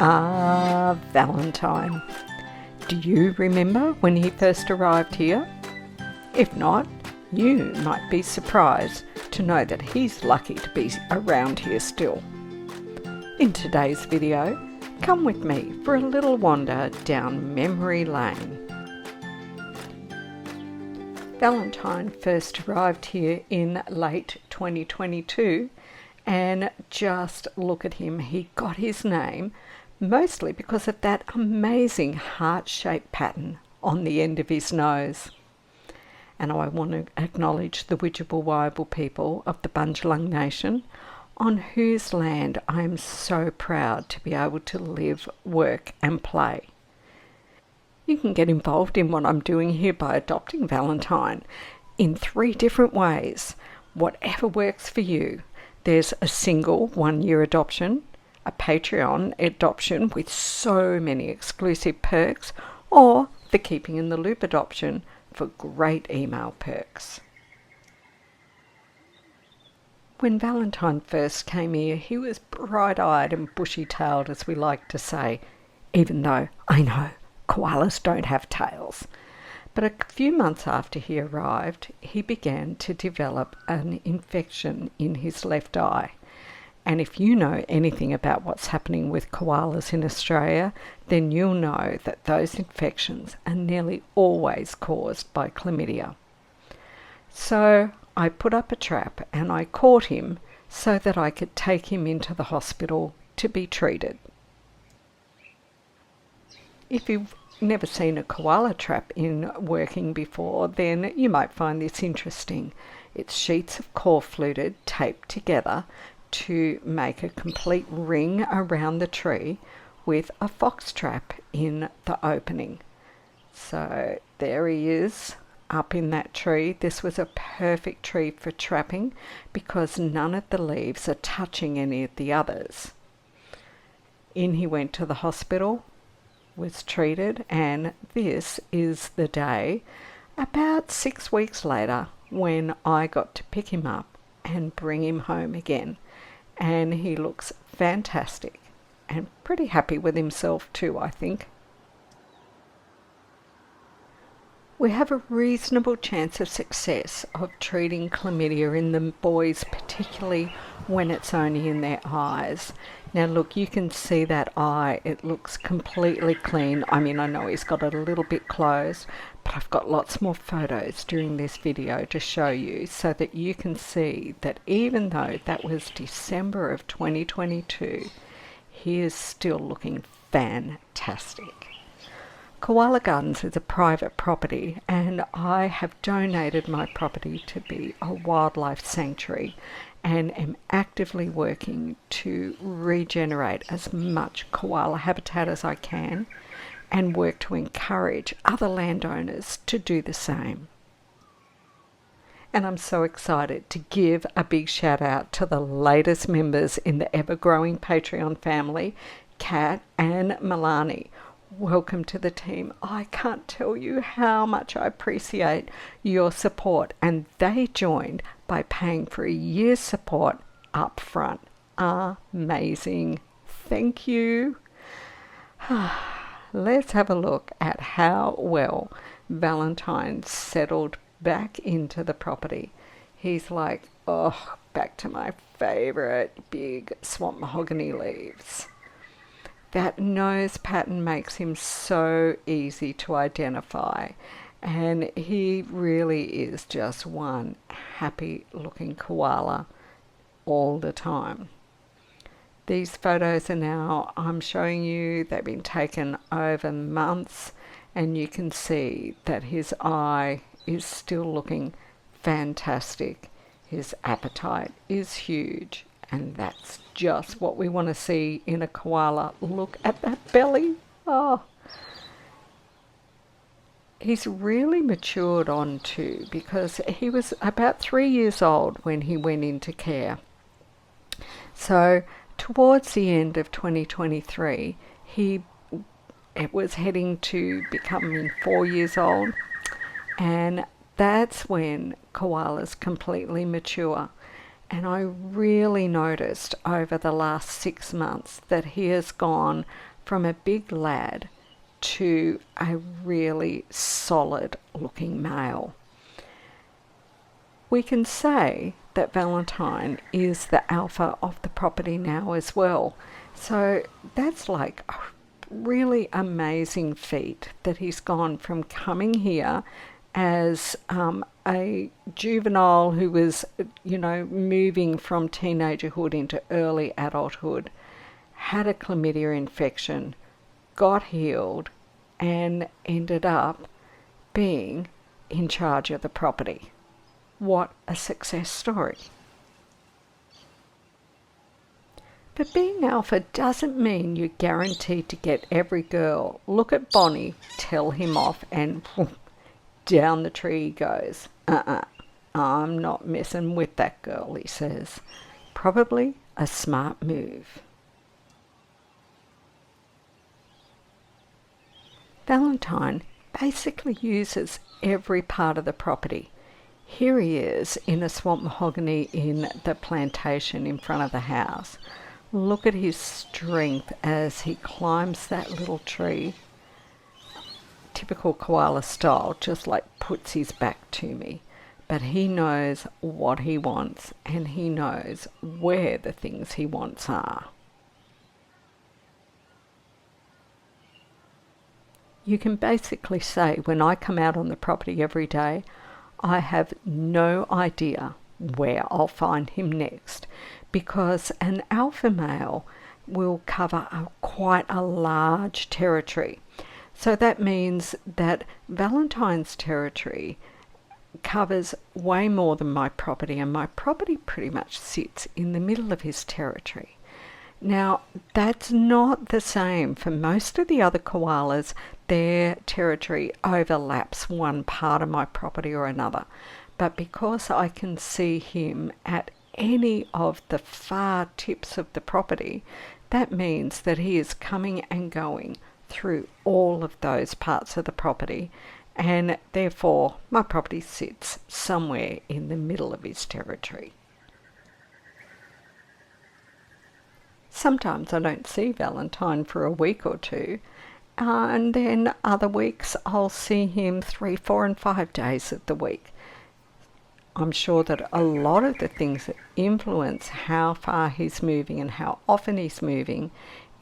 Valentine. Do you remember when he first arrived here? If not, you might be surprised to know that he's lucky to be around here still. In today's video, come with me for a little wander down memory lane. Valentine first arrived here in late 2022, and just look at him. He got his name mostly because of that amazing heart-shaped pattern on the end of his nose. And I want to acknowledge the Widjabul people of the Bundjalung Nation, on whose land I am so proud to be able to live, work and play. You can get involved in what I'm doing here by adopting Valentine in 3 different ways, whatever works for you. There's a single 1-year adoption, a Patreon adoption with so many exclusive perks, or the Keeping in the Loop adoption for great email perks. When Valentine first came here, he was bright-eyed and bushy-tailed, as we like to say, even though I know koalas don't have tails. But a few months after he arrived, he began to develop an infection in his left eye. And if you know anything about what's happening with koalas in Australia, then you'll know that those infections are nearly always caused by chlamydia. So I put up a trap and I caught him so that I could take him into the hospital to be treated. If you've never seen a koala trap in working before, then you might find this interesting. It's sheets of core fluted taped together to make a complete ring around the tree with a fox trap in the opening. So there he is up in that tree. This was a perfect tree for trapping because none of the leaves are touching any of the others. In he went to the hospital, was treated, and this is the day about 6 weeks later when I got to pick him up and bring him home again. And he looks fantastic and pretty happy with himself too, I think. We have a reasonable chance of success of treating chlamydia in the boys, particularly when it's only in their eyes. Now look, you can see that eye, it looks completely clean. I mean, I know he's got it a little bit closed, but I've got lots more photos during this video to show you so that you can see that even though that was December of 2022, he is still looking fantastic. Koala Gardens is a private property, and I have donated my property to be a wildlife sanctuary and am actively working to regenerate as much koala habitat as I can and work to encourage other landowners to do the same. And I'm so excited to give a big shout out to the latest members in the ever-growing Patreon family, Kat and Milani. Welcome to the team. I can't tell you how much I appreciate your support, and they joined by paying for a year's support up front. Amazing. Thank you. Let's have a look at how well Valentine settled back into the property. He's like, oh, back to my favorite big swamp mahogany leaves. That nose pattern makes him so easy to identify, and he really is just one happy looking koala all the time. These photos are now, I'm showing you, they've been taken over months, and you can see that his eye is still looking fantastic. His appetite is huge. And that's just what we want to see in a koala. Look at that belly. Oh. He's really matured on too, because he was about 3 years old when he went into care. So towards the end of 2023, he was heading to becoming 4 years old. And that's when koalas completely mature. And I really noticed over the last 6 months that he has gone from a big lad to a really solid looking male. We can say that Valentine is the alpha of the property now as well. So that's like a really amazing feat that he's gone from coming here as a juvenile who was, moving from teenagerhood into early adulthood, had a chlamydia infection, got healed, and ended up being in charge of the property. What a success story. But being alpha doesn't mean you're guaranteed to get every girl. Look at Bonnie, tell him off, and down the tree he goes. I'm not messing with that girl, he says. Probably a smart move. Valentine basically uses every part of the property. Here he is in a swamp mahogany in the plantation in front of the house. Look at his strength as he climbs that little tree. Typical koala style, just like puts his back to me. But he knows what he wants, and he knows where the things he wants are. You can basically say when I come out on the property every day, I have no idea where I'll find him next, because an alpha male will cover quite a large territory. So that means that Valentine's territory covers way more than my property, and my property pretty much sits in the middle of his territory. Now, that's not the same for most of the other koalas. Their territory overlaps one part of my property or another. But because I can see him at any of the far tips of the property, that means that he is coming and going through all of those parts of the property, and therefore my property sits somewhere in the middle of his territory. Sometimes I don't see Valentine for a week or two, and then other weeks I'll see him 3, 4 and 5 days of the week. I'm sure that a lot of the things that influence how far he's moving and how often he's moving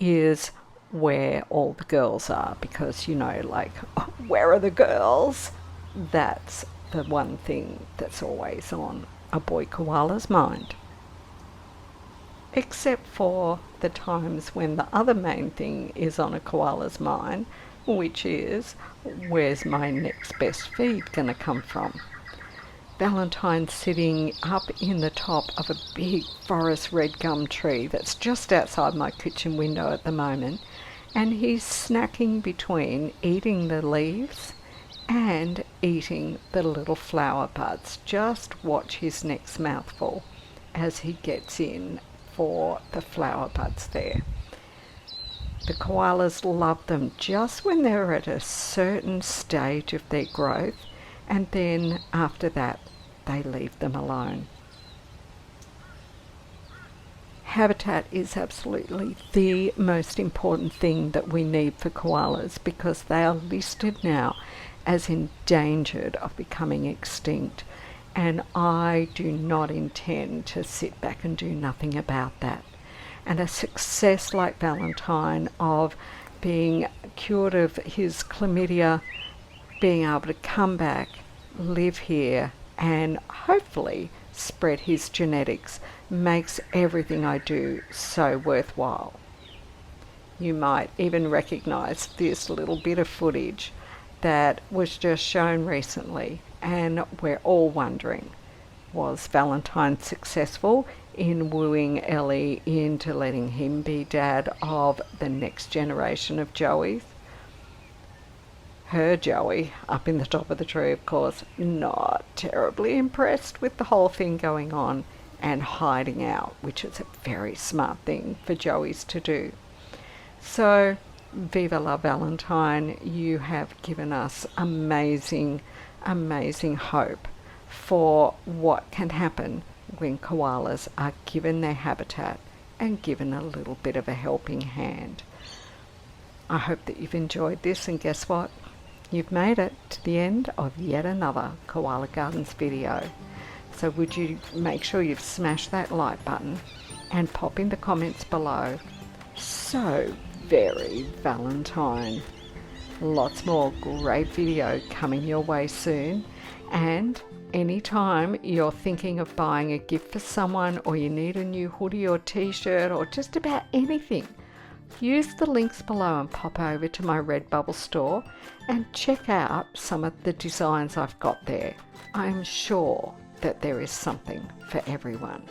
is where all the girls are, because, where are the girls? That's the one thing that's always on a boy koala's mind. Except for the times when the other main thing is on a koala's mind, which is, where's my next best feed going to come from? Valentine's sitting up in the top of a big forest red gum tree that's just outside my kitchen window at the moment, and he's snacking between eating the leaves and eating the little flower buds. Just watch his next mouthful as he gets in for the flower buds there. The koalas love them just when they're at a certain stage of their growth, and then after that they leave them alone. Habitat is absolutely the most important thing that we need for koalas, because they are listed now as endangered of becoming extinct, and I do not intend to sit back and do nothing about that. And a success like Valentine, of being cured of his chlamydia, being able to come back, live here, and hopefully spread his genetics, makes everything I do so worthwhile. You might even recognize this little bit of footage that was just shown recently, and we're all wondering, was Valentine successful in wooing Ellie into letting him be dad of the next generation of Joeys? Her Joey, up in the top of the tree, of course, not terribly impressed with the whole thing going on, and hiding out, which is a very smart thing for Joeys to do. So, viva la Valentine, you have given us amazing, amazing hope for what can happen when koalas are given their habitat and given a little bit of a helping hand. I hope that you've enjoyed this, and guess what? You've made it to the end of yet another Koala Gardens video. So would you make sure you've smashed that like button and pop in the comments below. So very Valentine. Lots more great video coming your way soon, and anytime you're thinking of buying a gift for someone, or you need a new hoodie or t-shirt or just about anything, use the links below and pop over to my Redbubble store and check out some of the designs I've got there. I'm sure that there is something for everyone.